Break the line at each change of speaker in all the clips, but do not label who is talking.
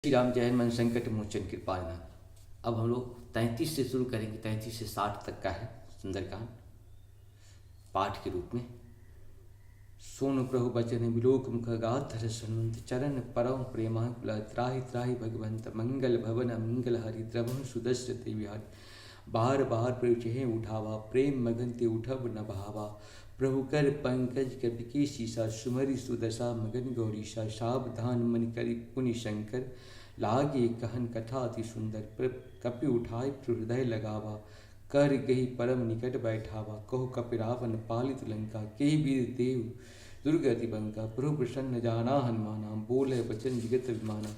श्री राम जय हनुमान संकट मोचन कृपाना। अब हम लोग 33 से शुरू करेंगे। 33 से 60 तक का है सुंदरकांड पाठ के रूप में। सोनु प्रभु बचन विलोक मुख गाधर सन्वंत चरण परम प्रेमाकुल त्राहि त्राहि भगवंत मंगल भवन मंगल हरि द्रवं सुदस्यते विहारी। बार बार प्रचहे उठावा प्रेम मगन ते उठब न भावा। प्रभु कर पंकज कपि की शीशा सुमरि सुदशा मगन गौरीशा। सावधान मन करि पुनि शंकर लागे कहन कथा अति सुंदर। कपि उठाय हृदय लगावा कर गही परम निकट बैठावा। कहो कपि रावण पालित लंका के वीर देव दुर्गति बंका। प्रभु प्रसन्न जाना हनुमाना बोले वचन जगत विमाना।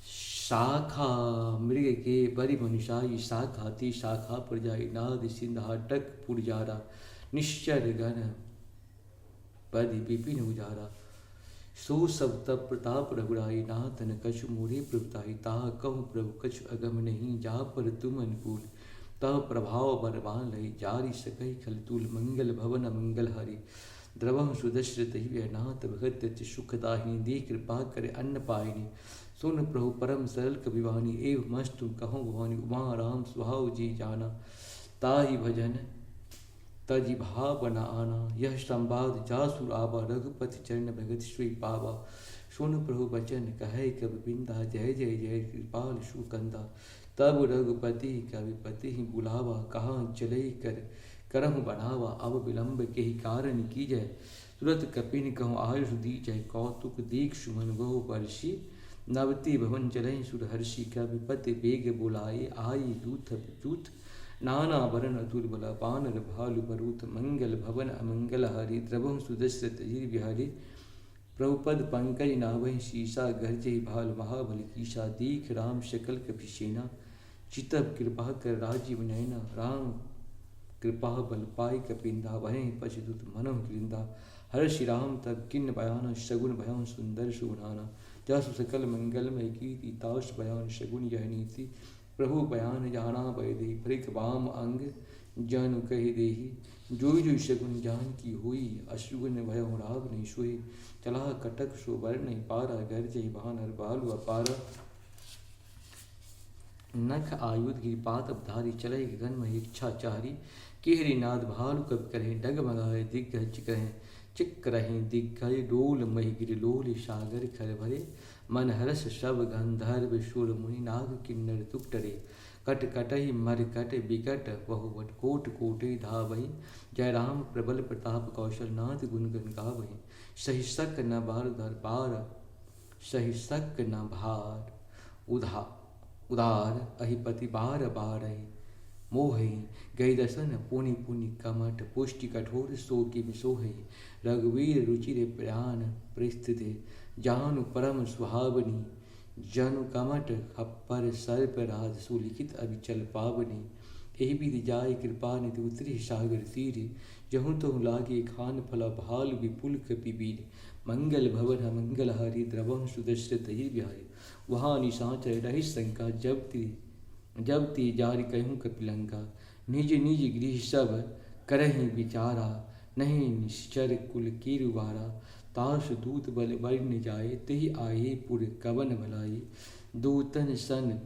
शाखा मृग के बरि मनुषाई शाखाति शाखा पर जाई। नाद सिंहाटक पुरजारा निश्चर गण पद विपिन उजारा। सो सब तप प्रताप रघुराई नाथन कछु मोरे प्रभुताई। ताह कहूँ प्रभु कछु अगम नहीं जा पर तुम अनुकूल। तह प्रभाव बरबान लही जारी सकही खलतूल। मंगल भवन मंगल हरि द्रवह सुदश्रत ही नाथ भगत सुखदाहिनी। दी कृपा करे अन्न पायनी सुन प्रभु परम सरल कविवानी। एव मस्तु कहूँ भवानी उमा राम स्वभाव जी जाना। ताहि भजन तजि भाव न आना। यह संवाद जासुर आवा रघुपति चरण भगत श्री पावा। सुन प्रभु बचन कहे कब बिंदा जय जय जय कृपाल सुकंदा। तब रघुपति कविपति बुलावा कहाँ चले करहु बढ़ावा। अब विलंब के ही कारण की जय तुरत कपिन कहूँ आयुष दीजय। कौतुक दीख सुमन बहु वर्षी नवती भवन चलहि सुरहर्षि। कविपति बेग बुलाए आई दूत जूत नाना वरण अतुल बला। बानर भालु बरूत मंगल भवन अमंगल हरि द्रवं सुदश्रत विहारी। प्रभुपद पंकज नाभहि शीशा गर्जय भाल महाबल कीशा। दीख राम शकल कपिसेना चितब कृपा कर राजीव नयना। राम कृपा बल पाई कपिंदा वहीं पशुदूत मनो कृंदा। हर श्री राम तब किन्न बयान शगुन भयान सुंदर सुनाना। जसु सकल मंगल में कीर्ति ताश बयान शगुन यह नीति। प्रभु बयान जाना भय दे परिक वाम अंग जन कह देही। जोई जोई शगुन जान की हुई अशुगुन भय राग नहीं सोई। चला कटक सो वर नहीं पारा गर्जय भानर बालु अपारा। नख आयुध गिरिपात अवधारी चले गगन में इच्छा चारी। केहरी नाद भालु कब करें डगमगाए दिग्गज करें चिक रहें दिग्गज। डोल मही गिर लोल सागर खर भरे मन हरस सब गंधर्व सुर मुनि नाग किन्नर तुकटरे। कट कटहि मर कट विकट बहुवट कोट कोटे धावहि। जय राम प्रबल प्रताप कौशल नाथ गुण गण गावहि। सही सक न बार उधार पार सही सक न भार उदार अहिपति बार बारहि। मोहि गई दसन पुनि पुनि कमठ पुष्टि कठोर सो कि सोहि। रघुवीर रुचिर प्राण परिस्थिति जानु परम सुहावनी। जनु कमठ खप्पर सर्प राज सुलिखित अभिचल पावनी। एहि विधि जाय कृपा निधि उतरी सागर तीर। जहु तहु लागे खान फला भाल विपुल कपिवीर। मंगल भवन मंगल हरि द्रवं सुदश्रत ही बिहारी। वहाँ निशाचर रहि शंका जब ती जारि कहूँ कपिलंका। निज निज गृह सब करहि विचारा नहीं निश्चर कुल कीरुवारा। तास दूत बल वर्ण जाए तेहि आए पुर कवन भलाई। दूतन सन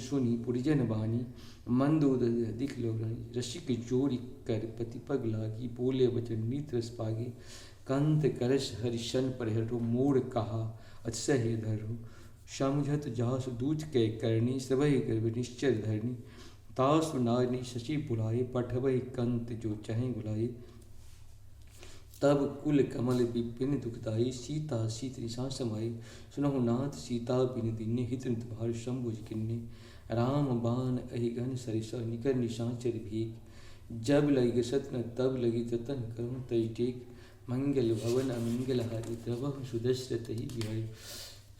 सुनी पुरजन बानी मंदोद दिख लोरणी। रसिक जोड़ी कर पतिपग लागी बोले वचन नीत रस पागे। कंत करश हरिशन परिहरो मोड़ कहा अतिशय धरो। समुझत जास दूत के करनी सबहि गर्भ निश्चर धरनी। तासु नारी शशि बुलाए पठवहि कंत जो चहें बुलाए। तब कुल कमल विपिन दुखदाई सीता सीत निशा समाई। सुनहु नाथ सीता बिन दिन्य हित भार शंभुज किन्ने। राम बाण अहिगन सरिसा निकर निशाचर भीग। जब लगी सतन तब लगी जतन करुण तय टेक। मंगल भवन अमंगल हरि द्रवह सुदश्रत ही बिहारी।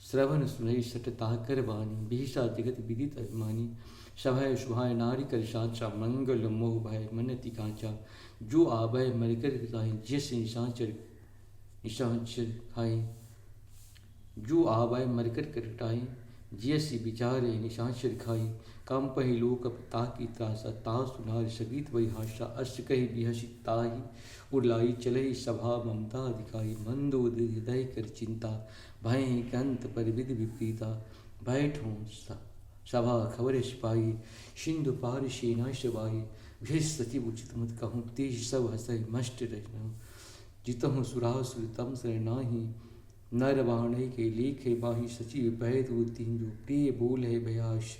श्रवण सुनई सट ताकर वाणी बिहिषा जगत विदित अभिमानी। सभय सुहाय नारी कर साचा मंगल मोह भय मनति कांचा। जो आभय मरकर ताहि जिस निशाचर खाई। जो आभय मरकर करटाई जियसी विचारे निशाचर खाई, काम पही लोक ताकी त्रासा, ता सुनार सगीत वही हाशा, अष्ट कही बिहसी ताही उड़लाई, चलही सभा ममता दिखाई, मंदोद हृदय कर चिंता, भय कंत पर विधि विपरीता, बैठों सभा खबर सिपाही, सिंधु पार सेना शबाई, भेष सचिव उचित मत कहूँ, तेज सब हसय मष्ट रचना, जितहु सुरासुर तम सर नाही, नर बाणे के लेखे बाही, सचिव पै दो तीन जो प्रिय बोल है भयाश,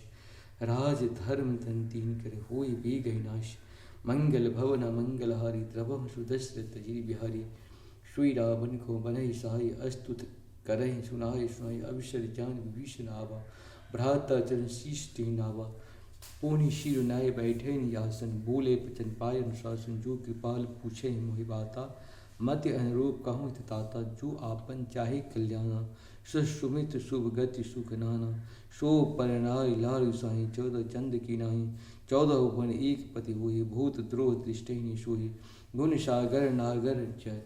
राज धर्म धन तीन कर होय बेगहि नाश, मंगल भवन मंगलहारी, द्रवहु सुदशरथ जी बिहारी, श्री रावण को बनहि सहाय, अस्तुत करहि सुनाय सुनाय, अवसर जान विभीषण आवा, भ्राता चरण शीश नावा, पूनि शिर नाय बैठे नियासन, बोले पचन पाय अनुशासन, जो कृपाल पूछे मोहि बाता, मत अनुरूप कहूँ ताता, जो आपन चाहे कल्याणा, सुमित शुभ गति सुख नाना, सो पर नारी लाल साई, 14 चंद की नाही, 14 भुवन एक पति हुए, भूत द्रोह दृष्टि सोही, गुण सागर नागर जय,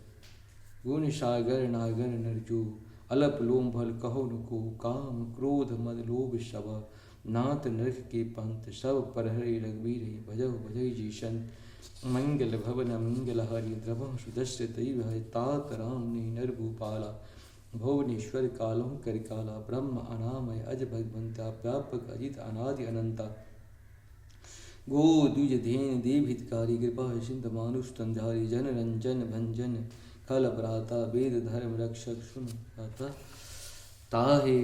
गुण सागर नागर नरजो, अलप लोम भल कहो न को, काम क्रोध मद लोभ सब, नाथ नरक के पंथ, सब पर हरे रघुवीर, भजहु भजई जी संत, मंगल भवन मंगल हरि, द्रवहु सुदशरथ भय, तात राम ने नर भूपाला, भुवनेश्वर कालों कर काला, ब्रह्म अनामय अज भगवंता, व्यापक अजित अनादि अनंता, गो द्विज धेन देव हितकारी, कृपा सिंध मानुष तंधारी, जन रंजन भंजन खल भ्राता, वेद धर्म रक्षक सुन भ्राता, ताहे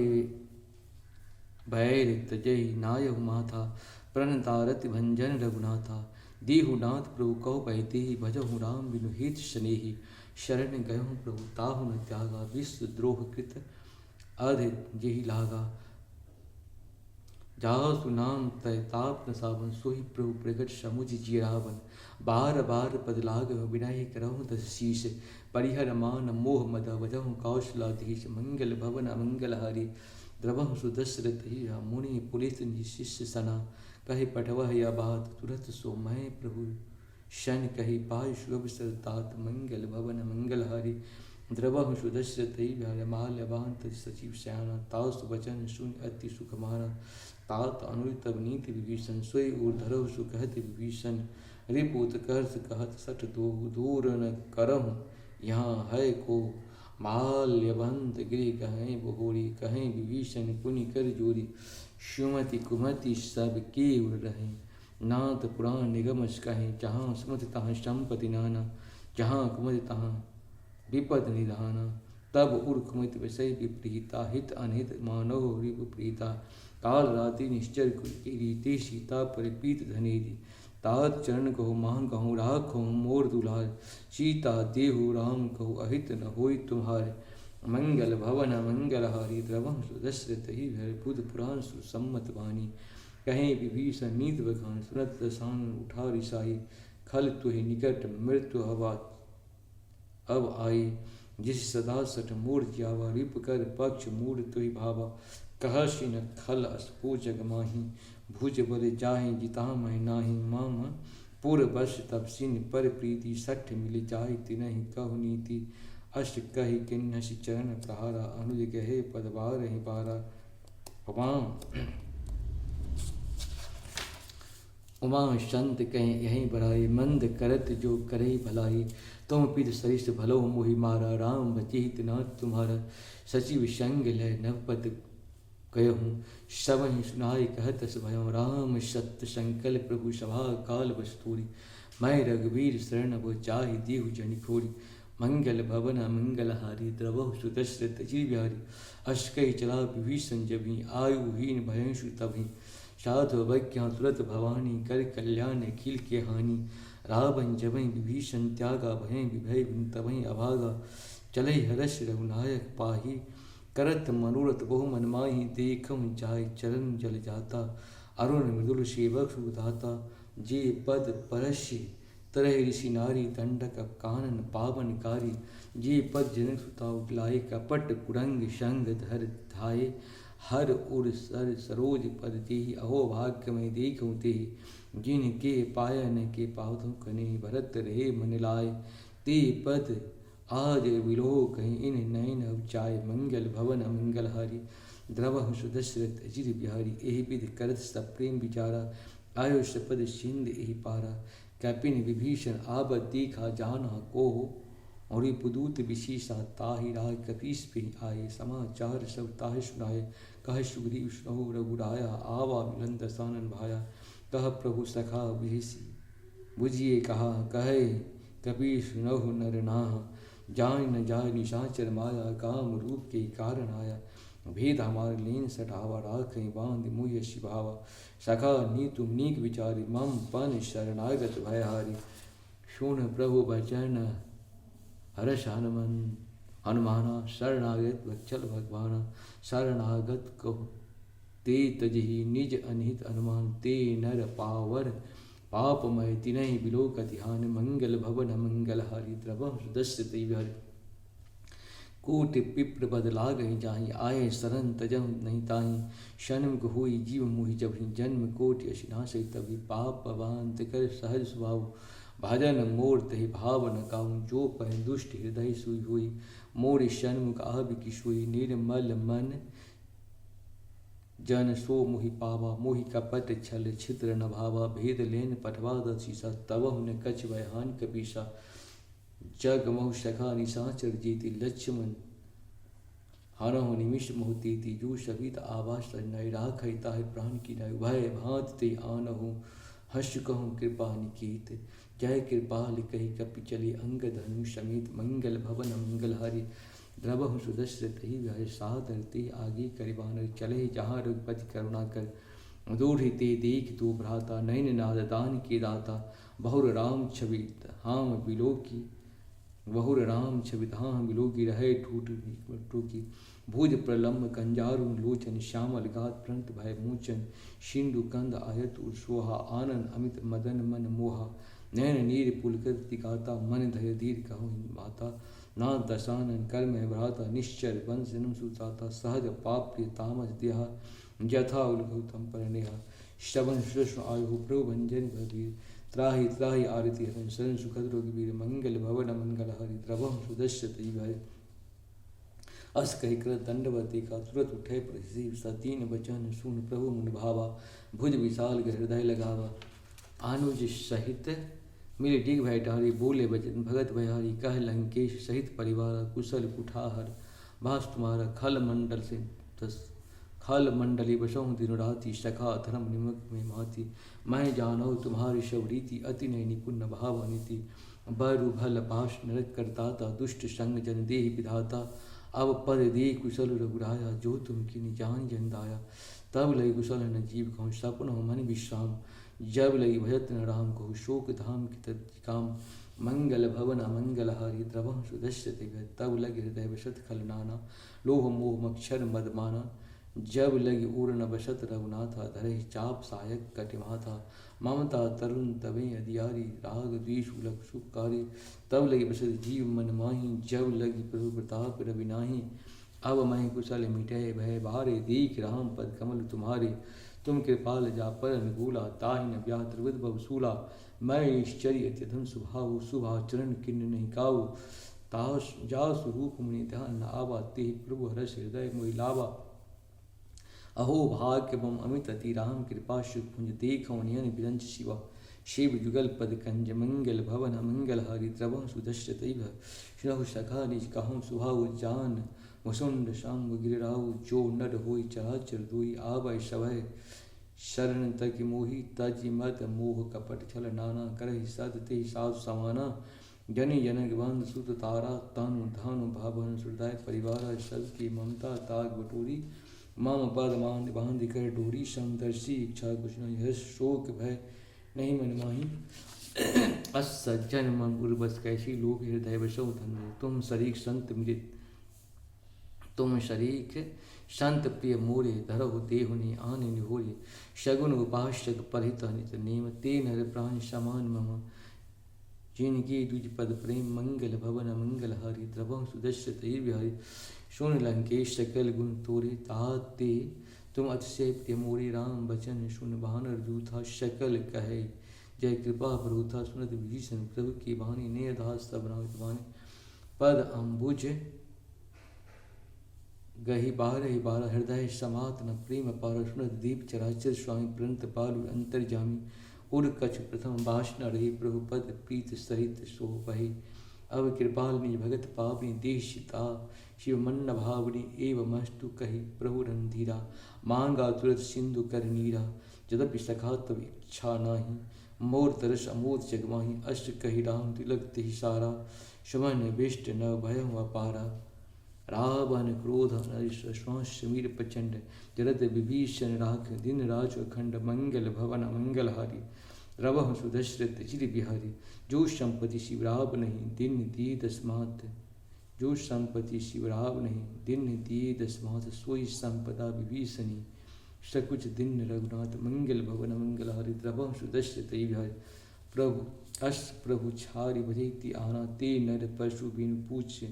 भैर तजहि नायहु माथा, प्रणतारति भंजन रघुनाथा, देहुनाथ प्रभु कहो बहते ही, भजहु राम बिनु हित स्नेही, शरण गयहु प्रभु ताहु न त्यागा, विश्व द्रोह कृत अध जेहि लागा, जासु नाम तय ताप न सावन, सोहि प्रभु प्रगट समुझ जिरावन, बार बार पद लाग विनय करहु दस शीस, परिहर मान मोह मद वजहु कौशलाधीश, मंगल भवन अमंगल हरि, द्रवहु सुदशरथ ही, मुनि पुलिस शिष्य सना, कहे पठवह या बात, तुरत सो मैं प्रभु शन, कही पाय शुभ सरतात, मंगल भवन मंगल हरि, द्रवहु सुदशरथ ही, माल्यवान सचिव श्याना, तासु वचन सुन अति सुख माना, तात अनुत नीति विभीषण, सोई ऊर्धरव सुकहत विभीषण, रिपुत कर्ष कहत सठ दो, दूर न करहु यहाँ है को, माल्यवंत गिरि कहें बहोरी, कहें विभीषण पुनि कर जोरी, सुमति कुमति सब के उड़ रहे, नाथ पुराण निगमस कहें, जहाँ सुमति तहाँ संपति नाना, जहाँ कुमति तहाँ विपद निधाना, तब उर कुमति विषय विपरीता, हित अनहित मानव रिपु प्रीता, काल राति निश्चर की रीति, सीता परिपीत धनेरी, तात चरण कहो मांग कहूँ, राखो मोर दुलार, सीता देहु राम कहो, अहित न होई तुम्हारे, मंगल भवन मंगल हारी, द्रवहु सुदशरथ ही, बुध पुराण सुसम्मत वाणी, कहें विभीषण नीत बखान, सुनत दसान उठा रिसाई, खल तुहि निकट मृत्यु हवा अब आई, जिस सदा सठ मूर जावा, रिप कर पक्ष मूर तुहि भावा, कहसि न खल असपो जग माही, भुज बल जाहि जिता मैं नाही, माम पुर बस तब सिन पर प्रीति, सठ मिल जाय तिनहि कहु नीति, अष्ट कहि किन्नसि चरण प्रहारा, अनुज गहे पदवार ही पारा, उमा संत कहें यहीं बराई, मंद करत जो करई भलाई, तुम पित सरिस भलो मोहि मारा, राम बचित नाथ तुम्हारा, सचिव संग लय नवपद कहूँ, सबहि सुनाई कहत भयों, राम सत्य संकल्प प्रभु सभा काल बस्तूरी, मैं रघुवीर शरण वो चाहि देहु जनि खोरी, मंगल भवन मंगल हारी, द्रवहु सुदशरथ जी बिहारी, अश्कहि चला विभीषण जबि, आयुहीन भयंसु तभी, साधु वैज्ञा तुरत भवानी, कर कल्याण अखिल के हानि, रावण जबहि विभीषण त्यागा, भय विभय तबहि अभागा, चले हरष रघुनायक पाही, करत मनोरथ बहु मन माही, देखम जाय चरण जल जाता, अरुण मृदुल सेवक सुदाता, जे पद परस्य तरह ऋषि नारी, दंडक कानन पावनकारी, जे पद जनक सुता उठलाए, कपट कुरंग संग धर धाये, हर उर सर सरोज पद तेहि, अहो भाग्य में देखूँ तेहि, जिनके पायन के पावधों कने, भरत रहे मन लाए, ते पद आज विलोह कहीं इन नयन चाय मंगल भवन अमंगल हारी द्रव सुदशरथ अजिर बिहारी एहि विधि करत सब प्रेम विचारा आयुष पद सिंध एहि पारा कैपिन विभीषण आब दीखा जाना को और पुदूत विशीषा ताहि राय कपीस पे आए समाचार सब ताहि सुनाए कह सुग्रीव सुनहु रघुराया आवा मिलन दसानन भाया कह प्रभु सखा विहिसी बुझिए कहा कहे कपीस सुनहु नर नाह जान न जाय निशाचर माया काम रूप के कारण आया भेद हमार लीन सटावा राख बांध मुह्य शिभावा सखा नी तुम नीक विचारी मम पन शरणागत भयहारी सुन प्रभु बचन हर्ष हनुमाना शरणागत वत्सल भगवाना शरणागत कहो ते तजहि निज अनिहित अनुमान ते नर पावर पापमय तिनहि बिलोक ध्यान मंगल भवन मंगल हरि द्रवम सुदस्य तेहरि कोटि पिप्र पद लागहि जाहि आए शरण तजम नहीं ताहि शनमुख हुई जीव मोहि जब जन्म कोटि अशिनाशय तभी पाप पवांत कर सहज स्वभाव भजन मोर तहि भाव न काहू जो पह दुष्ट हृदय सुई हुई मोर शनमुख आबि किशोई निर्मल मन जन सो मोहि पावा मोहि कपट छल छिद्र न भावा भेद लेन पठवा दशीसा तब न कछ वहान कपीसा जग महु सखा निशाचर जीति लक्ष्मण हरहु निमिष मोहती जू सबित आवास नय राख ताहि प्राण की नय भय भांत ते आनहु हर्ष कहूँ कृपा निकेत जय कृपाल कही कपि चली अंग धनु समेत मंगल भवन मंगल हरि द्रवहु सुदस्य तही भय सादर ते आगे करिबान चले जहाँ रघुपति करुणा कर दूर ते देख तू भ्राता नयन नाद दान के दाता बहुर राम छवि हाम बिलोकी बहुर राम छवि धाम बिलोकी रहे ठूठी भुज प्रलम्ब कंजारु लोचन श्यामल गात प्रणत भय मोचन शिंदु कंद आयत सोहा आनंद अमित मदन मन मोहा नयन नीर पुलकर दिगाता मन धय धीर कहूँ माता नाथ दशानन कर्म भ्राता निश्चर वंश जन्म सुताता सहज पाप प्रिय तामस देहा यथा उलगौतम परनेहा श्रवण सुष्ण आयु प्रभु भंजन भगवीर त्राहि त्राहि आरती हरण शरण सुखद रोगवीर मंगल भवन मंगल हरि द्रवम सुदस्य तय अस कही कर दंडवत देखा तुरंत उठे प्रसिव सतीन बचन सुन प्रभु मुन भावा भुज विशाल हृदय लगावा आनुज सहित मिले डिग भय डारी बोले बचन भगत भयहारी कह लंकेश सहित परिवार कुशल कुठाहर भास तुम्हारा खल मंडल से खल मंडली बसहु दिन राति सखा धर्म निमक में माती मैं जानो तुम्हारी शबरीति अति नय निपुण भाव अनिति बरु भल पाश नरक करताता दुष्ट संग जन देहि विधाता अब पद दे कुशल रघुराया जो तुम की निजान जन दाया तब लय कुशल न जीव कहूँ सपन हो मन विश्राम जब लय भयत न राम कहूँ शोक धाम की काम मंगल भवन अमंगल हरि द्रवम सुदस्य तब लग हृदय वशत खल नाना लोह मोह मक्षर मदमाना जब लगी उर्ण बसत रघुनाथा धरे चाप सहायक कटिमाथा ममता तरुण तवे अधियारी राग द्वेष उलक सुखकारी तब लगी बसत जीव मन माही जब लगी प्रभु प्रताप रविनाही अब मैं कुशल मिटे भय बारे देख राम पद कमल तुम्हारे तुम कृपाल जा पर अनुकूला ताहि न व्यात बसूला मैं निश्चर्य अत्यधन स्वभाव शुभाचरण किन्न नहीं काऊ तास जा स्वरूप मुनि ध्यान न आवा ते प्रभु हर्ष हृदय मोहि लावा अहो भाग्य मम अमित अति राम कृपा शुभुंज देखो नियन विरंच शिवा शिव जुगल पद कंज मंगल भवन मंगल हरि द्रवम सुदस्य तैव श्रहु सखा निज कहूँ सुभाव जान मुसुंड शांग गिरिराव जो नर होई चराचर दोई आवय सभय शरण तक मोहि तज मत मोह कपट छल नाना करहि सद ते साधु समाना जनि जनक बंध सुत तारा तनु धानु भावन हृदय परिवार सब की ममता ताग बटोरी मम पद मान बांध कर डोरी समदर्शी इच्छा कुछ नहीं है शोक भय नहीं मन माही अस सज्जन मन उर्वस कैसी लोग हृदय वशो धन्य तुम शरीक संत मृत तुम शरीक संत प्रिय मोरे धरहु देहुनि आने निहोरे शगुन उपासक परित नित नेम ते नर प्राण समान मम जिनकी दुज पद प्रेम मंगल भवन मंगल हरि द्रवम सुदस्य तैर्विहरि सुन लंकेश सकल गुण तोरे ताते तुम अतिशय प्रिय मोरे राम बचन सुन बानर दूथा शकल कहे जय कृपा प्रभुथा सुनत विभीषण प्रभु की वाणी ने दास सब नाम वाणी पद अम्बुज गही बारह बारह हृदय समात न प्रेम पार सुनत दीप चराचर स्वामी प्रणत पालु अंतर्जामी उर कछ प्रथम भाषण रही प्रभु पद प्रीत सहित सो वही अब कृपाल निज भगत पावनी देशिता शिव मन्न भावनी एव मस्तु कही प्रभु रंधीरा मांगा तुरत सिंधु कर नीरा जदपि सखा तब इच्छा नाही मोर तरस अमोद जगमाही अष्ट कही राम तिलक तिहि सारा सुमन विष्ट न भयम अपारा रावण क्रोध श्वास समीर प्रचंड जरद विभीषण राख दिन राज अखंड मंगल भवन मंगलहारी रवह सुदशरथ चिर बिहारी जो संपत्ति शिवराव नहीं दिन दिए दसमात जो संपत्ति शिवराव नहीं दिन दिए दसमात सोई संपदा विभीषणी सकुच दिन रघुनाथ मंगल भवन मंगलहारी रवह सुदशरथ बिहारी प्रभु अस प्रभु छारी भजती आना ते नर पशु बिन पूछ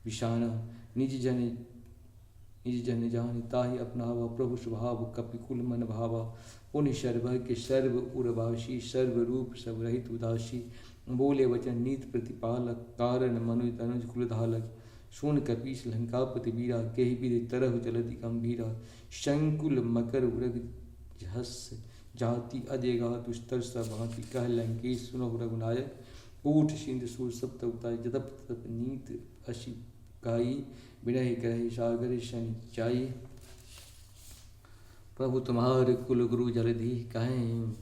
विषाना निज जन जान ताहि अपनावा प्रभु स्वभाव कपिकुल मन भावा पुण्य सर्वज्ञ सर्व उर्वाशी सर्व रूप सब रहित उदासी बोले वचन नीत प्रतिपालक कारण मनुज तनुज कुलधालक सुन कपीस लंकापति वीरा केहि विधि तरह जलधि गंभीरा शंकुल मकर उरग झस जाति अजेगा दुस्तर सभाति कह लंकेश सुनो रघुनायक ऊठ सिंध सूर सप्त उताय जदप तप नीत अशि गाई विनय करहि सागर शनि चाई प्रभु तुम्हारे कुल गुरु जलधि कहें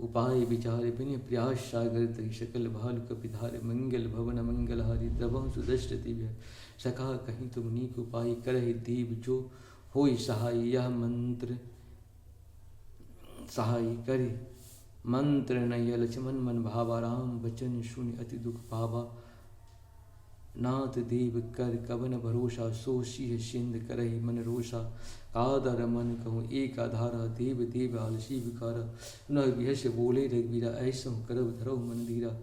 उपाय विचार बिन प्रयास सागर तहि सकल भालु कपिधार मंगल भवन मंगलहारी द्रवं सुदशरथि सखा कहीं तुम नीक उपाय करहि दीव जो होई सहाय यह मंत्र सहाय करि मंत्र नय लक्ष्मण मन भावा राम बचन सुनि अति दुख पावा नाथ देव कर कवन भरोसा सो सिंह सिंध करहि मन रोषा कादर मन कहूँ एक आधारा देव देव आलसी विकारा न विहस बोले रघुवीरा ऐसो करब धरव मन धीरा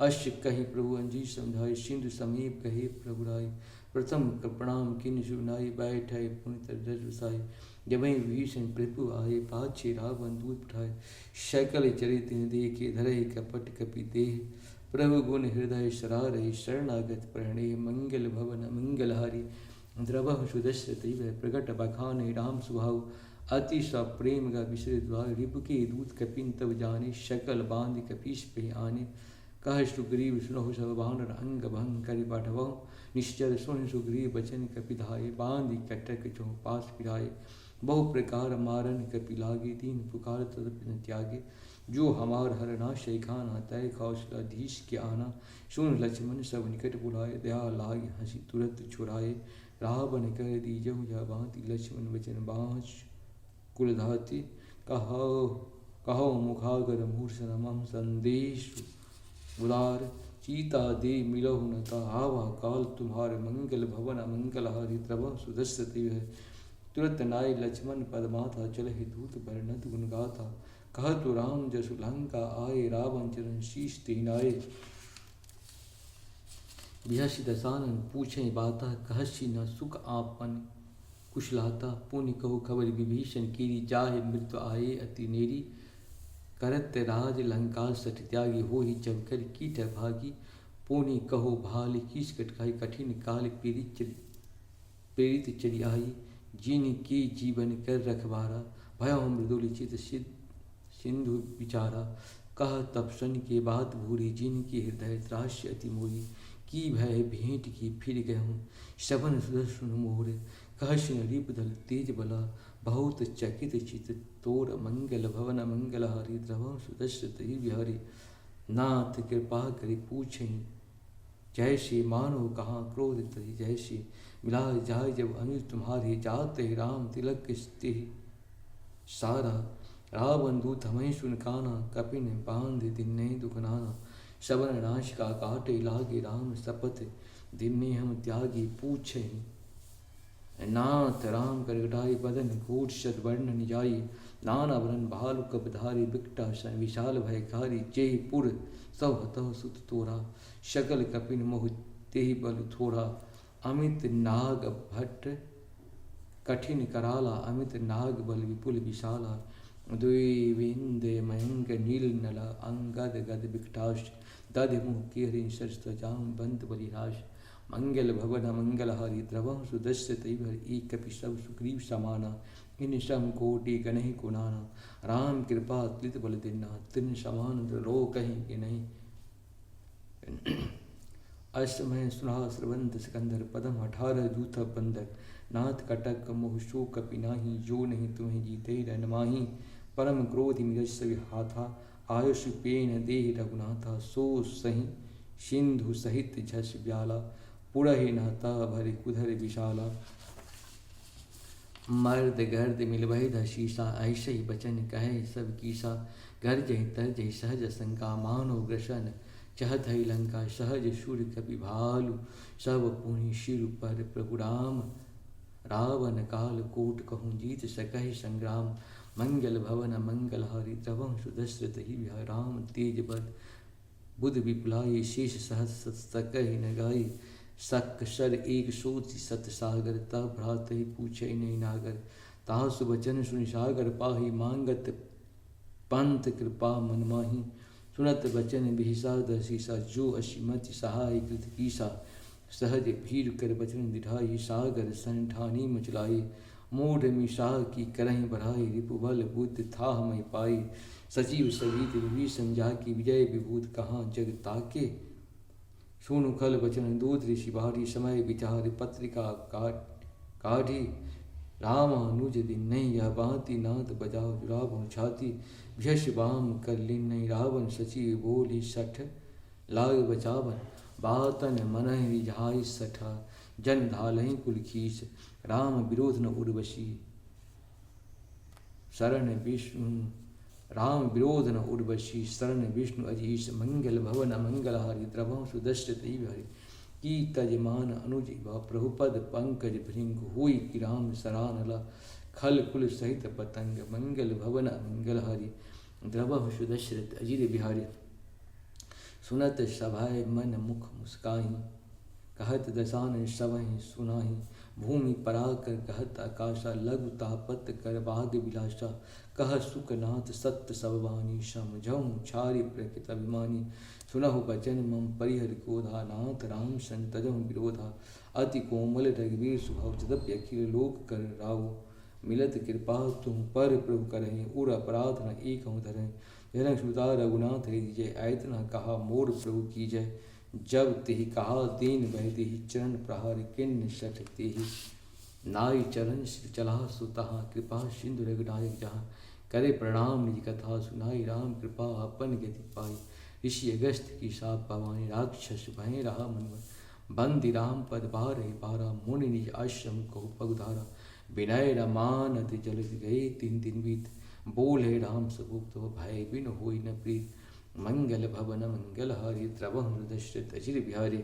अश कही प्रभु अंजी समझाए सिंधु समीप कहे प्रभु राय प्रथम प्रणाम किन सुनाई बैठे पुनित रसाई जब विभीषण प्रभु आए पाछे रावण दूत पठाए शकल चरित देखे धरे कपट कपि देह प्रभु गुण हृदय सरारहि शरणागत प्रणय मंगल भवन मंगलहारी द्रवह सुदशरथि प्रगट बखान राम स्वभाव अति सा प्रेम का विश्र द्वार रिपु के दूत कपिन तब जाने शकल बांध कपीश पे आने कह सुग्रीव सुनो सब बानर अंग भंग कर पाठव निश्चर सुन सुग्रीव बचन कपिधाये बांधि कटक चौ पास फिराए बहु प्रकार मारन कपि लागे दीन पुकार तदपि न त्यागे जो हमार हरना शेखाना तय कौशलाधीश के आना सुन लक्ष्मण सब निकट बुलाए दया लाग हंसी तुरंत छुड़ाए रावण कह दीजहु यह भांति लक्ष्मण वचन बाँच कुलधाति कहो मुखागर मूर्छन मम संदेश उदार चीता दे मिलहु न कहावा काल तुम्हारे मंगल भवन अमंगलहारी द्रव सुदशरथि है तुरंत नाय लक्ष्मण पदमाथा चलहि दूत वर्णत गुण गाथा कह तो राम जसु लंका आए रावण चरण शीश तिनाए बिहसी दसानन पूछे बाता कहसी न सुख आपन कुशलाता पुण्य कहो खबर विभीषण कीरी जाहे मृत्यु आए अति नेरी करत राज लंका सठ त्यागी हो ही जबकर कीट भागी पुण्य कहो भाल किस कटकाई कठिन काल प्रेरित चली आई जिन की जीवन कर रखवारा भय मृदुल चित सिंधु विचारा कह तब सन के बात भूरी जिन की हृदय त्रास्य अति मोरी की भय भेंट की फिर गए हूँ शबन सुदर्शन मोर कहसन रिप दल तेज बला बहुत चकित चित तोर मंगल भवन मंगलहारी द्रव सुदशरथि बिहारी नाथ कृपा करि पूछे जैसे मानो कहाँ क्रोध तरी जैसे मिला जाय जब अनुज तुम्हारे जाते राम तिलक स्ते सारा रावण दूत हमें सुन काना कपिन बांध दिन दुखनाना शबन नाश का काटे लागे राम सपथ दिन हम त्यागी पूछे नाथ राम करगटाई बदन कोट शत वर्ण निजाई नाना वरण भालु कपधारी बिकटा सन विशाल भयकारी जय पुर सब हतः सुत तोरा शकल कपिन मोह तेहि बल थोड़ा अमित नाग भट्ट कठिन कराला अमित नाग बल विपुल विशाला द्विविंद मयंक नील नला अंगद गद विकटाश दध मुह केहरि सरस्व जाम बंत बलिराश मंगल भवन मंगलहारी द्रवं सुदस्य तैवर एक कपि सब सुग्रीव समाना इन सम कोटि गणहि कुनाना राम कृपा त्लित बल दिना तिन समान रो कहीं कि नहीं। अष्टमय सुना श्रवंत सिकंदर पदम 18 जूथ बंदर नाथ कटक मोह शो कपि नाही जो नहीं तुम्हें जीते रन माही परम क्रोध मिरस हाथा आयुष पेन देह रघुनाथा सो सही सिंधु सहित झस ब्याला पुरहि नहता भरि कुधर विशाला मर्द गर्द मिलवहि दशीसा ऐसे ही बचन कहे सब कीसा घर जहि तर जहि सहज शंका मानो ग्रसन चहत ही लंका सहज शूर कपि भालु सब पुनि शिर पर प्रभु राम रावण काल कोट कहूँ जीत सकहि संग्राम मंगल भवन मंगल हरि द्रवं सुदस्रत ही विहार राम तेज बद बुध विपुलाई शेष सहस सकहि न गाई सक सर एक सोचि सत सागर तब भ्रात ही पूछे नहीं नागर तासु बचन सुनि सागर पाही मांगत पंत कृपा मन माही सुनत बचन बिहिसा दशीसा जो अशिमति सहाय कृत कीसा सहज भीर कर बचन दिठाई सागर सन ठानी मचलाई मूढ़ मिशा की करही बढ़ाई रिपुबल बुद्ध था मैं पाई सजीव सहित विभीषण जा की विजय विभूत कहाँ जग ताके सुनु खल बचन दूत ऋषि बारी समय विचार पत्रिका काढ़ी राम अनुज दिन नहीं यह बाती नाथ बजाओ जुराब छाती भ्यश बाम कर लिन नहीं रावण सचिव बोली सठ लाग बचावन बातन मन रिझाई सठा जन धालहि कुल खीस राम विरोध न उर्वशी शरण विष्णु राम विरोध न उर्वशी शरण विष्णु अजीश मंगल भवन मंगलहारी द्रवं सुदस्य हरि की तजमान अनुज प्रभुपद पंकज भृंग हुई कि राम सरानला खल कुल सहित पतंग मंगल भवन मंगलहारी द्रवं सुदशरथ अजिर बिहारी सुनत सभाय मन मुख मुस्काही कहत दशानन सवहि सुनाही भूमि पराकर कहत आकाशा लघु तापत कर बाग विलासा कह सुखनाथ सत्य सबवानी समझऊँ छारि प्रकृत अभिमानी सुनहु बचन मम परिहर क्रोधा नाथ राम संतजहु विरोधा अति कोमल रघुवीर स्वभाव यद्यपि अखिल लोक कर राव मिलत कृपा तुम पर प्रभु करहि उर अपराध न एक धरहि जनक सुता रघुनाथ हृदय ऐतना कहा मोर प्रभु की जय जब तेहि कहा दीन बह देहि चरण प्रहार किन्न सठ तेहि नाई चरण श्री चला सुतहा कृपा सिंधु रघुनायक जहाँ करे प्रणाम निज कथा सुनाई राम कृपा अपन गति पाई ऋषि अगस्त की साप भवानी राक्षस भय रहा मनवर बंदी राम पद बार पारा मुनि निज आश्रम कहु पगुधारा विनय रमानत जल गए तीन दिन बीत बोल है राम सबुक्त भय बिन होई न प्रीत मंगल भवन मंगल हारी द्रवं हृदय अजिर बिहारी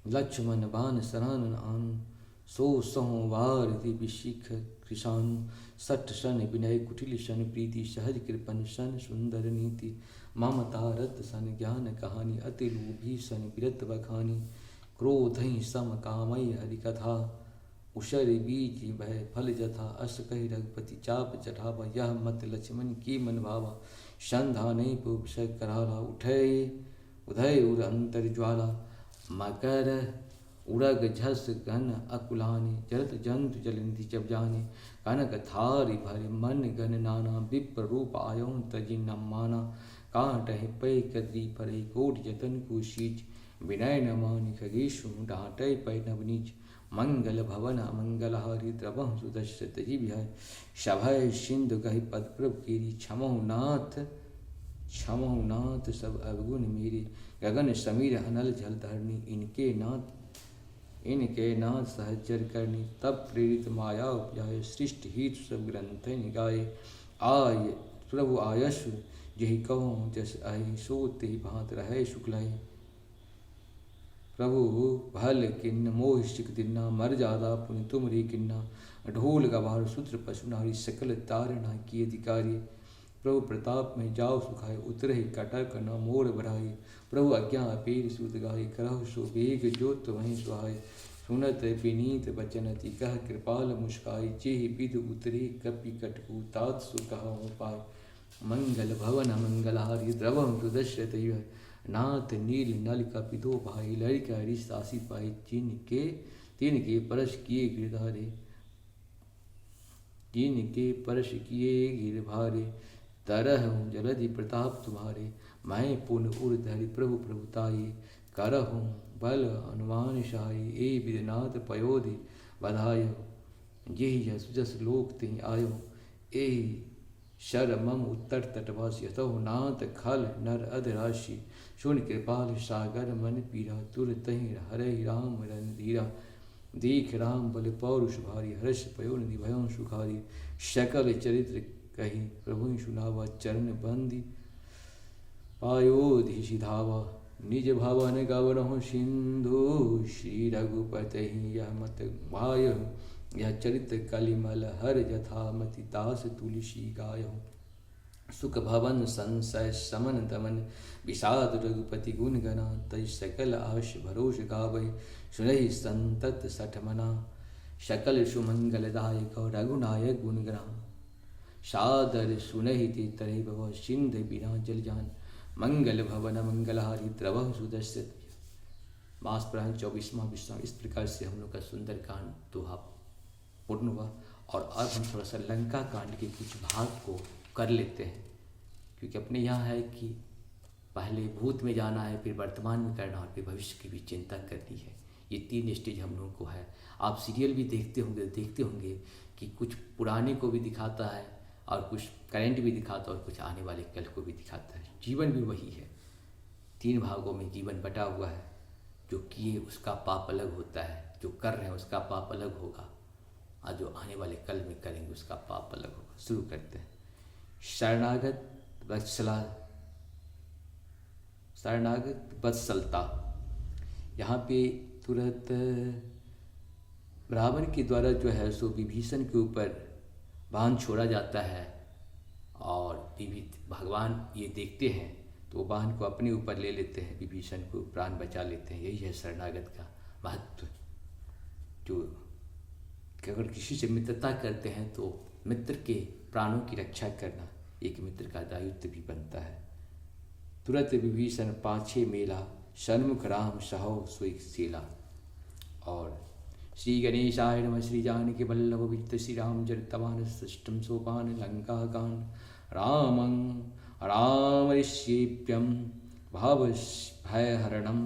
लक्ष्मण बान सरानन आनु सो संवार विशिख कृषाणु सठ सन विनय कुटिल सन प्रीति सहज कृपन सन सुंदर नीति ममता रत सन ज्ञान कहानी अति लोभी सन विरत बखानी क्रोधहि सम कामय हरि कथा उषर बीज भय फल जथा अस कहि रघुपति चाप चढ़ावा यह मत लक्ष्मण की मन भावा संधा नहीं पुषय कराला उठे उदय उर अंतर ज्वाला मकर उड़ग झस घन अकुलानी जरत जंतु जलंधि जब जाने कनक थारी भरे मन गण नाना विप्र रूप आयो तजि न माना काट पै कद्री परे कोट जतन को शीच विनय न मानि खगेशु डांटे पै नवनीच मंगल भवन मंगलहारी द्रवं सुदशरथ ही विहाय सभय सिंधु गहि पद प्रभ केरी क्षमहु नाथ सब अवगुण मेरे गगन समीर अनल जल धरणी इनके नाथ सहचर करनी तब प्रेरित माया उपजाय सृष्टि हित सब ग्रंथ निगाए आय प्रभु आयस जहि कहूँ जस आय सो तेहि भांत रहे शुक्लाय प्रभु भल किन्न मोह शिक दिन्ना मर जादा पुनि तुम रे किन्ना ढोल गवार सूत्र पशु नारी सकल तारणा की अधिकारी प्रभु प्रताप में जाओ सुखाए उतरे कटक न मोर बढ़ाई प्रभु अज्ञा अपेर सूत गाय करह सो बेग जो तुम्हें सुहाय सुनत विनीत बचनति कह कृपाल मुस्काई चेहि विध उतरे कपि कटकु तात सु कहा पाय मंगल भवन मंगलहारी द्रवं सुदशरथ नाथ नील नल कपिदो भाई लड़का रिश्तासी पाई तीन के परश किए गिरधारे तीन के परश किए गिरभारे तरह जलधि प्रताप तुम्हारे मैं पुन उर धरि प्रभु प्रभुताई करहूँ बल हनुमान शाही ए विदनाथ पयोधि बधाय यही जस जस लोक तिहि आयो ए शर मम उत्तर तटवासी तहु नाथ खल नर अधराशि सुन कृपाल सागर मन पीरा तुर तहि हरे राम रन धीरा देख राम बल पौरुष भारी हर्ष पयो निधि भयो सुखारी शकल चरित्र कही प्रभु सुनावा चरण बंदी पायोधि सिधावा निज भवन गवरहु सिंधु श्री रघुपति यह मत माय यह चरित्र कलिमल हर जथा मति दास तुलसी गायो सुख भवन संशय समन दमन विषाद रघुपति गुण गना तय सकल आश भरोष गावै सुनहि संतत सठ मना शकल सुमंगलदायक रघुनायक गुण गना सादर सुनहि ते तरह भव सिंध बिना जल जान मंगल भवन मंगलहारी द्रवह सुदर्शन। मास प्राण 24वां विश्राम। इस प्रकार से हम लोग का सुंदर कांड दोहा पूर्ण हुआ और अब हम थोड़ा सा लंका कांड के कुछ भाग को कर लेते हैं, क्योंकि अपने यहाँ है कि पहले भूत में जाना है, फिर वर्तमान में करना और फिर भविष्य की भी चिंता करनी है। ये 3 स्टेज हम लोगों को है। आप सीरियल भी देखते होंगे कि कुछ पुराने को भी दिखाता है और कुछ करंट भी दिखाता है और कुछ आने वाले कल को भी दिखाता है। जीवन भी वही है, 3 भागों में जीवन बटा हुआ है। जो किए उसका पाप अलग होता है, जो कर रहे हैं उसका पाप अलग होगा, और जो आने वाले कल में करेंगे उसका पाप अलग होगा। शुरू करते हैं। शरणागत वत्सलता। यहाँ पे तुरंत रावण के द्वारा जो है सो विभीषण के ऊपर बाण छोड़ा जाता है और भगवान ये देखते हैं तो वो बाण को अपने ऊपर ले लेते हैं, विभीषण को प्राण बचा लेते हैं। यही है शरणागत का महत्व। जो अगर किसी से मित्रता करते हैं तो मित्र के प्राणों की रक्षा करना एक मित्र का दायित्व भी बनता है। तुरंत विभीषण पाछे मेला सन्मुख राम सहो सोई सेला। और श्री गणेशाय नमः श्री जानकी वल्लभ वित्त श्री राम चरितमानस सृष्टम सोपान लंका कांड रामं रामऋष्येभ्यं भव भयहरणं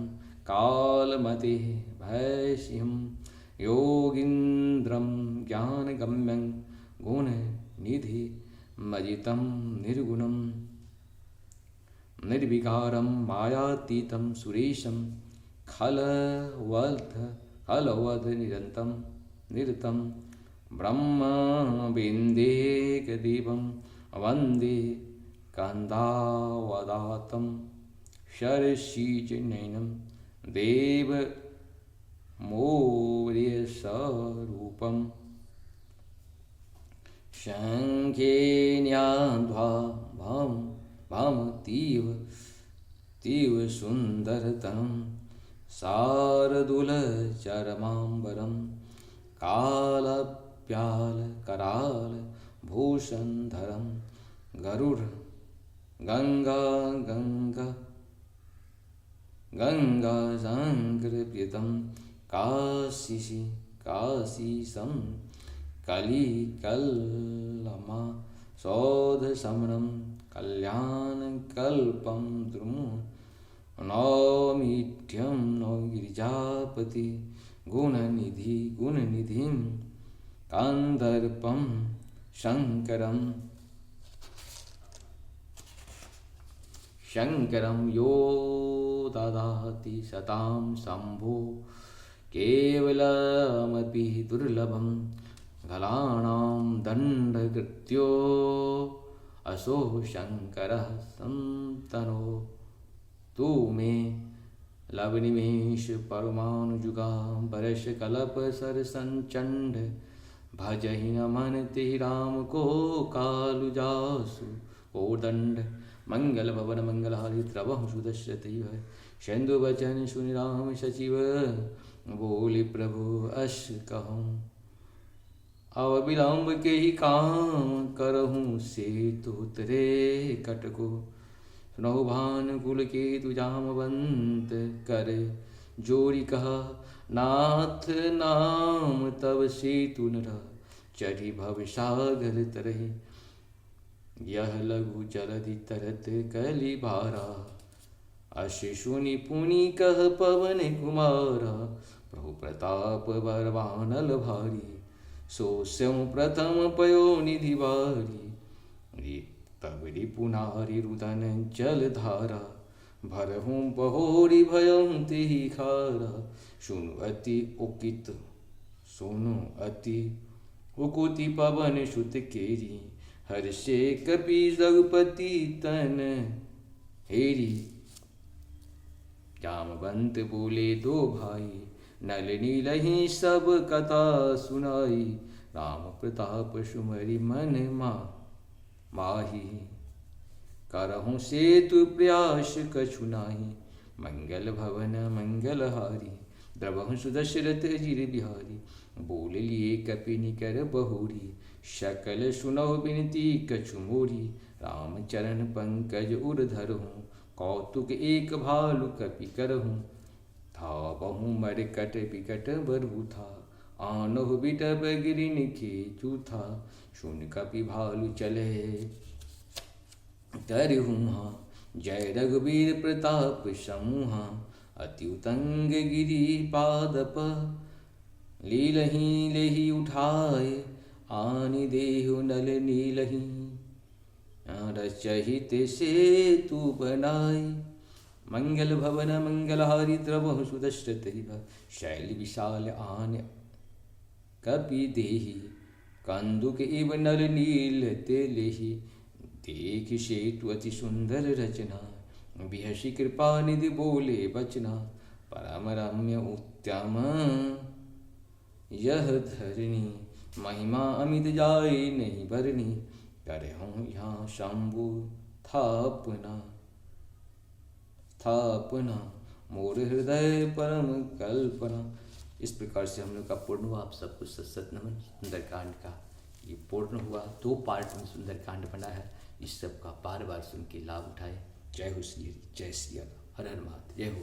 कालमते भयसिंहं योगीन्द्रं ज्ञानगम्यं गुणनिधि मजितं निर्गुणं निर्विकारं मायातीतं सुरेशं खलवध निरतं ब्रह्मविन्देकदेवं वन्दे कान्दावदातं शरसिजनयनं देवमौर्यस्वरूपं शङ्खेन्याध्वा भामतीव सुन्दरतनं शार्दूलचरमाम्बरं कालव्यालकरालभूषणधरं गङ्गाशङ्करप्रीतं काशीशं कलिकल्लमा सौधशमनं कल्याणकल्पं नौमीढ्यं नौ गिरिजापति गुणनिधिं कान्दर्पं शङ्करं यो ददाति सतां शम्भो केवलमपि दुर्लभं गलाणां दण्डकृत्यो असो शङ्करः सन्तनो तू मे लवनिमेष परमानुजुगा बरस कलप सर संचंड भजहि न मन ते राम को कालुजासु कोदंड मंगल भवन मंगलहारी द्रवहु सुदश्यते शेन्दु वचन सुनि राम सचिव बोले प्रभु अस कहूँ अब विलम्ब के ही काम करहूँ से तो उतरे कटको सुनहु भानुकुल केतु जामवंत कर जोरी कहा नाथ नाम तब सेतु न रहा चढ़ी भव सागर तरहि यह लघु जलधि तरत कलि भारा अशि सुनि पुनि कह पवन कुमारा प्रभु प्रताप बरवानल भारी सो स्यों प्रथम पयो निधि बारी तब रिपुनारी रुदन जल धारा भरहूँ बहोरी भयं तिहि खारा सुनु अति उकित सुनु अति उकुति पवन सुत केरी हर्षे कपि रघुपति तन हेरी जामवंत बोले दो भाई नल नीलहि सब कथा सुनाई राम प्रताप सुमरि मन माही करहूँ सेतु प्रयास कछु नाही मंगल भवन मंगलहारी द्रवहु सुदशरथ अजिर बिहारी बोल लिए कपि निकर बहुरी शकल सुनहु बिनती कछु मोरी राम चरण पंकज उर धरहूँ कौतुक एक भालु कपि करहूँ था बहु मरकट बिकट बरहु था आनहु बिटप गिरिन खेचू था सुन कपि भालु चले तरहूँ जय रघुवीर प्रताप समूहा अति उतंग गिरि पादप लीलहि लेहि उठाए आनि देहु नल नीलहि रचहित सेतु बनाई मंगल भवन मंगलहारी द्रवहु सुदशरथ शैल विशाल आन कपि देहि कंदुक इव नल नील ते लेहि देख सेतु अति सुंदर रचना बिहसी कृपा निधि बोले बचना परम रम्य उत्तम यह धरणी महिमा अमित जाय नहीं बरनी करे हूँ यहाँ शंभु स्थापना मोर हृदय परम कल्पना। इस प्रकार से हम लोग का पूर्ण हुआ। आप सबको सत नमन। सुंदरकांड का ये पूर्ण हुआ। 2 पार्ट में सुंदरकांड बना है। इस सब का बार बार सुन के लाभ उठाए। जय हो श्री हरि, जय श्री राम, हर हर महादेव, जय हो।